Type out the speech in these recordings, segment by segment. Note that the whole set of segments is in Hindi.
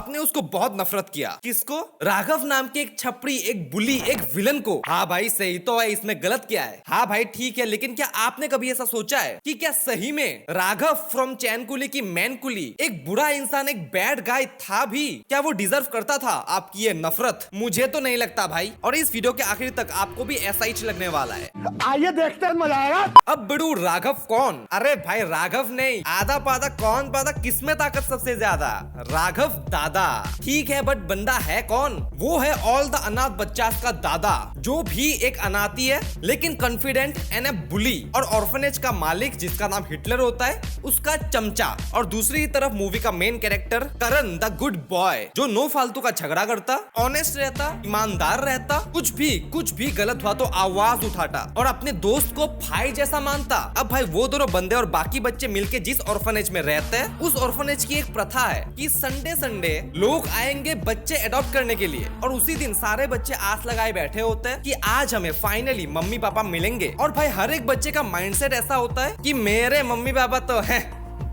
आपने उसको बहुत नफरत किया। किसको? राघव नाम के एक छपरी, एक बुली, एक विलन को। हाँ भाई सही तो है, इसमें गलत क्या है? हाँ भाई ठीक है, लेकिन क्या आपने कभी ऐसा सोचा है कि क्या सही में राघव फ्रॉम चैनकुली की मैनकुली एक बुरा इंसान, एक बैड गाय था भी? क्या वो डिजर्व करता था आपकी ये नफरत? मुझे तो नहीं लगता भाई। और इस वीडियो के आखिर तक आपको भी ऐसा ही लगने वाला है। आइए देखते हैं, मजा आएगा। अब बिड़ू राघव कौन? अरे भाई राघव नहीं, आधा पादा कौन पादा, किसमें ताकत सबसे ज्यादा? राघव दादा। ठीक है, बट बंदा है कौन? वो है ऑल द अनाथ बच्चास का दादा, जो भी एक अनाथी है लेकिन कॉन्फिडेंट एंड ए बुली, और ऑर्फनेज का मालिक जिसका नाम हिटलर होता है उसका चमचा। और दूसरी तरफ मूवी का main character Karan the good boy, जो नो फालतू का झगड़ा करता, ऑनेस्ट रहता, ईमानदार रहता, कुछ भी गलत हुआ तो आवाज उठाता और अपने दोस्त को भाई जैसा मानता। अब भाई वो दोनों बंदे और बाकी बच्चे मिलके जिस ऑर्फनेज में रहते हैं, उस ऑर्फनेज की एक प्रथा है कि संडे संडे लोग आएंगे बच्चे अडॉप्ट करने के लिए, और उसी दिन सारे बच्चे आस लगाए बैठे होते हैं कि आज हमें फाइनली मम्मी पापा मिलेंगे। और भाई हर एक बच्चे का माइंडसेट ऐसा होता है कि मेरे मम्मी पापा तो हैं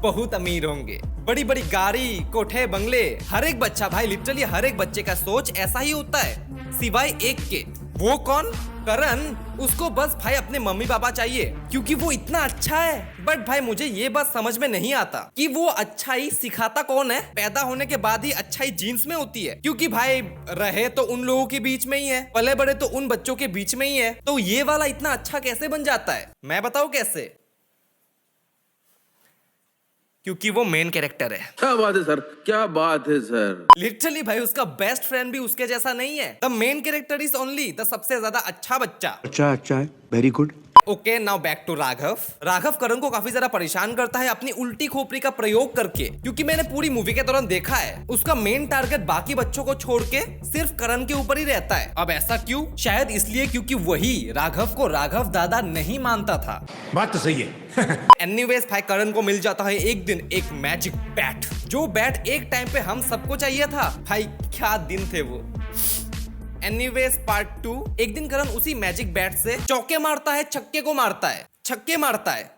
बहुत अमीर होंगे, बड़ी बड़ी गाड़ी, कोठे, बंगले। हर एक बच्चा भाई, लिटरली हर एक बच्चे का सोच ऐसा ही होता है, सिवाय एक के। वो कौन? करण। उसको बस भाई अपने मम्मी पापा चाहिए क्योंकि वो इतना अच्छा है। बट भाई मुझे ये बात समझ में नहीं आता कि वो अच्छाई सिखाता कौन है? पैदा होने के बाद ही अच्छाई जीन्स में होती है, क्योंकि भाई रहे तो उन लोगों के बीच में ही है, पले बड़े तो उन बच्चों के बीच में ही है। तो ये वाला इतना अच्छा कैसे बन जाता है? मैं बताऊं कैसे? क्योंकि वो मेन कैरेक्टर है। क्या बात है सर, क्या बात है सर। लिटरली भाई उसका बेस्ट फ्रेंड भी उसके जैसा नहीं है। The main character is only the सबसे ज्यादा अच्छा बच्चा। अच्छा है, very good. Okay, now back to Raghav. Raghav Karan को काफी ज्यादा परेशान करता है अपनी उल्टी खोपड़ी का प्रयोग करके, क्योंकि मैंने पूरी मूवी के दौरान देखा है उसका मेन टारगेट बाकी बच्चों को छोड़ के सिर्फ करण के ऊपर ही रहता है। अब ऐसा क्यों? शायद इसलिए क्योंकि वही राघव को राघव दादा नहीं मानता था। बात तो सही है। एनीवेज भाई करण को मिल जाता है एक दिन एक मैजिक बैट, जो बैट एक टाइम पे हम सबको चाहिए था। भाई क्या दिन थे वो। Anyways part 2। एक दिन करण उसी मैजिक बैट से चौके मारता है, छक्के को मारता है, छक्के मारता है।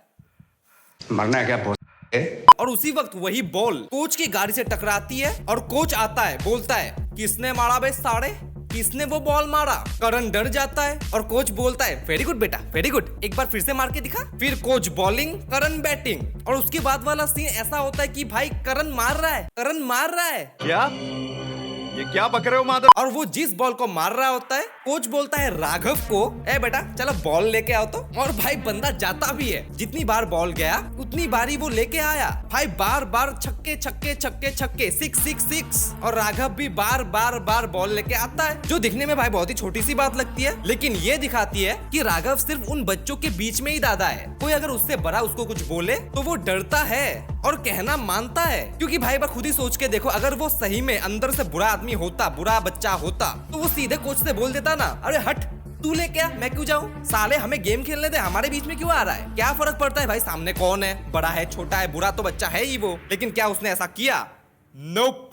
मरना है क्या? और उसी वक्त वही बॉल कोच की गाड़ी से टकराती है और कोच आता है, बोलता है किसने मारा बे साड़े, किसने वो बॉल मारा? करण डर जाता है और कोच बोलता है वेरी गुड बेटा, वेरी गुड, एक बार फिर से मार के दिखा। फिर कोच बॉलिंग, करण बैटिंग। और उसके बाद वाला सीन ऐसा होता है कि भाई करण मार रहा है, करण मार रहा है। क्या ये क्या बक रहे हो माधव? और वो जिस बॉल को मार रहा होता है, कोच बोलता है राघव को, ए बेटा चलो बॉल लेके आओ तो। और भाई बंदा जाता भी है, जितनी बार बॉल गया उतनी बारी वो लेके आया। भाई बार बार छक्के छक्के छक्के छक्के, 6 और राघव भी बार बार बॉल लेके आता है, जो दिखने में भाई बहुत ही छोटी सी बात लगती है, लेकिन ये दिखाती है कि राघव सिर्फ उन बच्चों के बीच में ही दादा है। कोई अगर उससे बड़ा उसको कुछ बोले तो वो डरता है और कहना मानता है। क्योंकि भाई बार खुद ही सोच के देखो, अगर वो सही में अंदर से बुरा आदमी होता, बुरा बच्चा होता, तो वो सीधे कोच से बोल देता ना, अरे हट तू ले क्या, मैं क्यों जाऊं, साले हमें गेम खेलने दे, हमारे बीच में क्यों आ रहा है? क्या फर्क पड़ता है भाई सामने कौन है, बड़ा है छोटा है, बुरा तो बच्चा है ही वो। लेकिन क्या उसने ऐसा किया? नोप।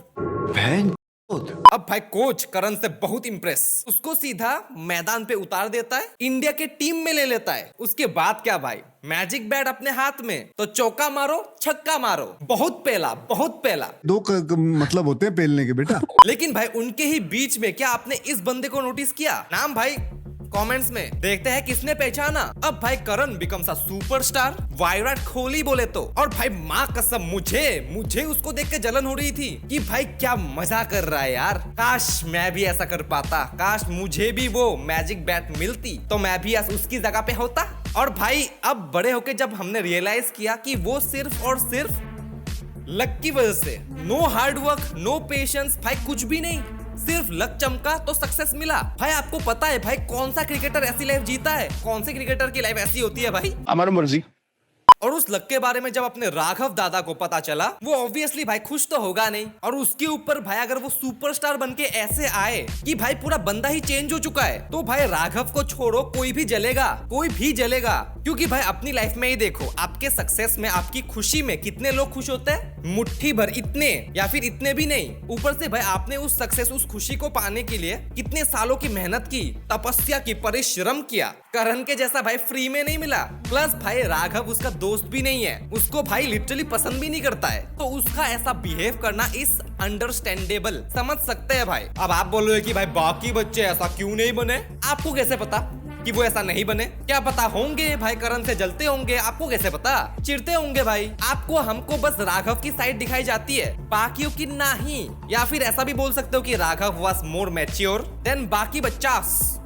अब भाई कोच करण से बहुत इम्प्रेस, उसको सीधा मैदान पे उतार देता है, इंडिया के टीम में ले लेता है। उसके बाद क्या भाई, मैजिक बैट अपने हाथ में, तो चौका मारो छक्का मारो, बहुत पहला बहुत पहला। मतलब होते हैं पेलने के बेटा। लेकिन भाई उनके ही बीच में क्या आपने इस बंदे को नोटिस किया? नाम भाई कमेंट्स में देखते हैं किसने पहचाना। अब भाई Karan becomes a superstar, Virat Kohli बोले तो। और भाई माँ कसम मुझे उसको देख के जलन हो रही थी कि भाई क्या मजा कर रहा है यार, काश मैं भी ऐसा कर पाता, काश मुझे भी वो मैजिक बैट मिलती तो मैं भी उसकी जगह पे होता। और भाई अब बड़े होके जब हमने रियलाइज किया कि वो सिर्फ और सिर्फ लक की वजह से, no hard work, no patience, भाई कुछ भी नहीं, सिर्फ लक चमका तो सक्सेस मिला। भाई आपको पता है भाई कौन सा क्रिकेटर ऐसी लाइफ जीता है, कौन से क्रिकेटर की लाइफ ऐसी होती है भाई? हमारी मर्जी। और उस लक के बारे में जब अपने राघव दादा को पता चला, वो ऑब्वियसली भाई खुश तो होगा नहीं। और उसके ऊपर भाई अगर वो सुपरस्टार बनके ऐसे आए कि भाई पूरा बंदा ही चेंज हो चुका है, तो भाई राघव को छोड़ो कोई भी जलेगा, कोई भी जलेगा। क्योंकि भाई अपनी लाइफ में ही देखो, आपके सक्सेस में, आपकी खुशी में कितने लोग खुश होते हैं? मुट्ठी भर, इतने या फिर इतने भी नहीं। ऊपर से भाई आपने उस सक्सेस, उस खुशी को पाने के लिए कितने सालों की मेहनत की, तपस्या की, परिश्रम किया। करण के जैसा भाई फ्री में नहीं मिला। प्लस भाई राघव उसका दोस्त भी नहीं है, उसको भाई लिटरली पसंद भी नहीं करता है, तो उसका ऐसा बिहेव करना इस अंडरस्टैंडेबल, समझ सकते हैं भाई। अब आप बोल रहे हो कि भाई बाकी बच्चे ऐसा क्यों नहीं बने, आपको कैसे पता कि वो ऐसा नहीं बने? क्या पता होंगे भाई, करण से जलते होंगे, आपको कैसे पता? चिढ़ते होंगे भाई। आपको हमको बस राघव की साइड दिखाई जाती है, बाकियों की नहीं। या फिर ऐसा भी बोल सकते हो कि Raghav was more mature than बाकी बच्चा।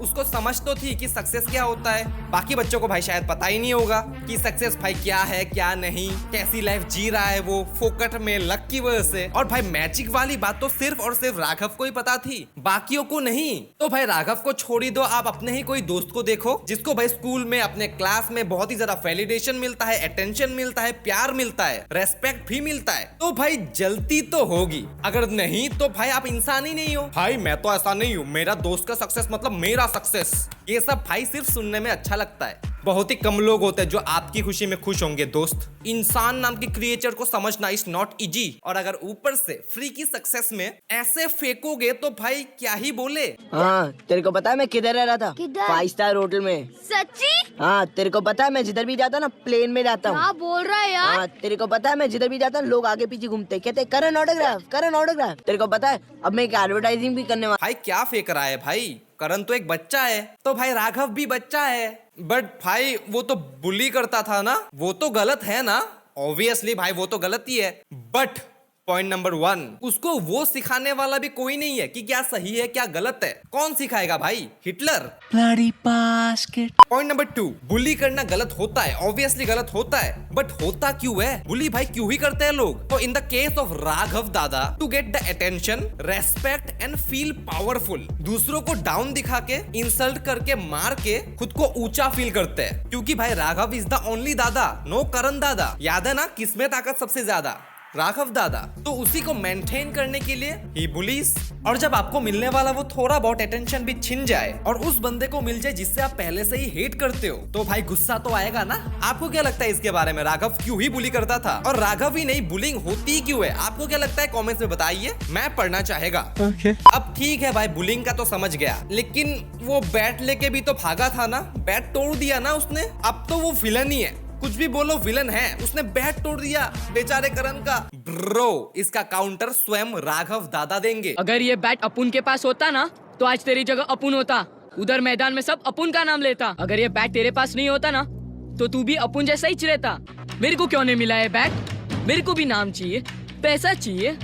उसको समझ तो थी कि सक्सेस क्या होता है, बाकी बच्चों को भाई शायद पता ही नहीं होगा कि सक्सेस भाई क्या है क्या नहीं, कैसी लाइफ जी रहा है वो फोकट में लक की वजह से। और भाई मैजिक वाली बात तो सिर्फ और सिर्फ राघव को ही पता थी, बाकियों को नहीं। तो भाई राघव को छोड़ी दो, आप अपने ही कोई दोस्त को देखो जिसको भाई स्कूल में अपने क्लास में बहुत ही ज्यादा वैलिडेशन मिलता है, अटेंशन मिलता है, प्यार मिलता है, रेस्पेक्ट भी मिलता है, तो भाई जलती तो होगी। अगर नहीं तो भाई आप इंसान ही नहीं हो। भाई मैं तो ऐसा नहीं हूँ, मेरा दोस्त का सक्सेस मतलब मेरा सक्सेस, ये सब भाई सिर्फ सुनने में अच्छा लगता है। बहुत ही कम लोग होते हैं जो आपकी खुशी में खुश होंगे दोस्त। इंसान नाम की क्रिएचर को समझना इज नॉट इजी, और अगर ऊपर से फ्री की सक्सेस में ऐसे फेंकोगे तो भाई क्या ही बोले। हाँ, तेरे को पता है मैं किधर रह रहा था? किधर? 5 स्टार होटल में। सच्ची? हाँ, तेरे को पता है मैं जिधर भी जाता हूँ ना प्लेन में जाता हूँ। हाँ बोल रहा है यार। हाँ, तेरे को पता है मैं जिधर भी जाता हूँ लोग आगे पीछे घूमते कहते करण ऑटोग्राफ, करण ऑटोग्राफ। तेरे को पता है अब मैं एक एडवर्टाइजिंग भी करने वाला। भाई क्या फेंक रहा है भाई, करण तो एक बच्चा है, तो भाई राघव भी बच्चा है। बट भाई वो तो बुली करता था ना, वो तो गलत है ना? ऑब्वियसली भाई वो तो गलत ही है। बट पॉइंट नंबर 1, उसको वो सिखाने वाला भी कोई नहीं है कि क्या सही है क्या गलत है। कौन सिखाएगा भाई? हिटलर। पॉइंट नंबर 2, बुली करना गलत होता है, ऑब्वियसली गलत होता है, बट होता क्यों है? बुली भाई क्यों ही करते हैं लोग? तो in the case of Raghav Dada, to get the attention, respect and feel powerful, दूसरों को डाउन दिखा के, इंसल्ट करके, मार के खुद को ऊंचा फील करते हैं। क्योंकि भाई राघव इज द ओनली दादा, नो करण दादा। याद है ना किसमें ताकत सबसे ज्यादा? राघव दादा। तो उसी को मेंटेन करने के लिए ही बुलीज। और जब आपको मिलने वाला वो थोड़ा बहुत अटेंशन भी छिन जाए और उस बंदे को मिल जाए जिससे आप पहले से ही हेट करते हो, तो भाई गुस्सा तो आएगा ना। आपको क्या लगता है इसके बारे में? राघव क्यों ही बुली करता था? और राघव ही नहीं, बुलिंग होती क्यों है? आपको क्या लगता है? कमेंट्स में बताइए, मैं पढ़ना चाहेगा। अब ठीक है भाई, बुलिंग का तो समझ गया, लेकिन वो बैट लेके भी तो भागा था ना, बैट तोड़ दिया ना उसने। अब तो वो विलन ही है, कुछ भी बोलो विलन है, उसने बैट तोड़ दिया बेचारे करण का। ब्रो, इसका काउंटर स्वयं राघव दादा देंगे। अगर ये बैट अपुन के पास होता ना तो आज तेरी जगह अपुन होता, उधर मैदान में सब अपुन का नाम लेता। अगर ये बैट तेरे पास नहीं होता ना तो तू भी अपुन जैसा ही चिढ़ता। मेरे को क्यों नहीं मिला है बैट? मेरे को भी नाम चाहिए, पैसा चाहिए,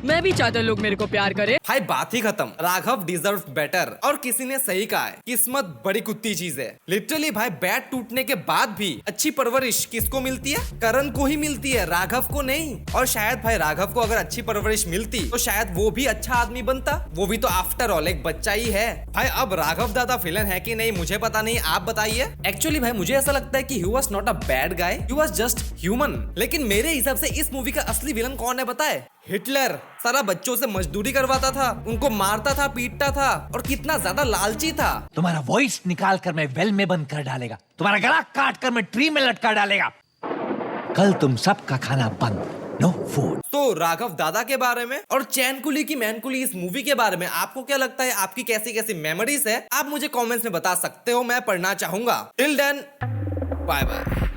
मैं भी चाहता लोग मेरे को प्यार करे। भाई बात ही खत्म। Raghav deserve better. और किसी ने सही कहा है, किस्मत बड़ी कुत्ती चीज है। लिटरली भाई बैट टूटने के बाद भी अच्छी परवरिश किसको मिलती है? करण को ही मिलती है, राघव को नहीं। और शायद भाई राघव को अगर अच्छी परवरिश मिलती तो शायद वो भी अच्छा आदमी बनता। वो भी तो आफ्टर ऑल एक बच्चा ही है। भाई अब राघव दादा विलन है कि नहीं मुझे पता नहीं, आप बताइए। एक्चुअली भाई मुझे ऐसा लगता है कि he was not a bad guy, he was just human। लेकिन मेरे हिसाब से इस मूवी का असली विलन कौन है पता है? हिटलर। सारा बच्चों से मजदूरी करवाता था, उनको मारता था, पीटता था, और कितना ज्यादा लालची था। तुम्हारा वॉइस निकाल कर मैं वेल में बंद कर डालेगा, तुम्हारा गला काट कर मैं ट्री में लटका डालेगा। कल तुम सबका खाना बंद, नो फूड। तो राघव दादा के बारे में और चैनकुली की मैनकुली इस मूवी के बारे में आपको क्या लगता है? आपकी कैसी कैसी मेमोरीज है? आप मुझे कमेंट्स में बता सकते हो, मैं पढ़ना चाहूंगा। Till then bye bye.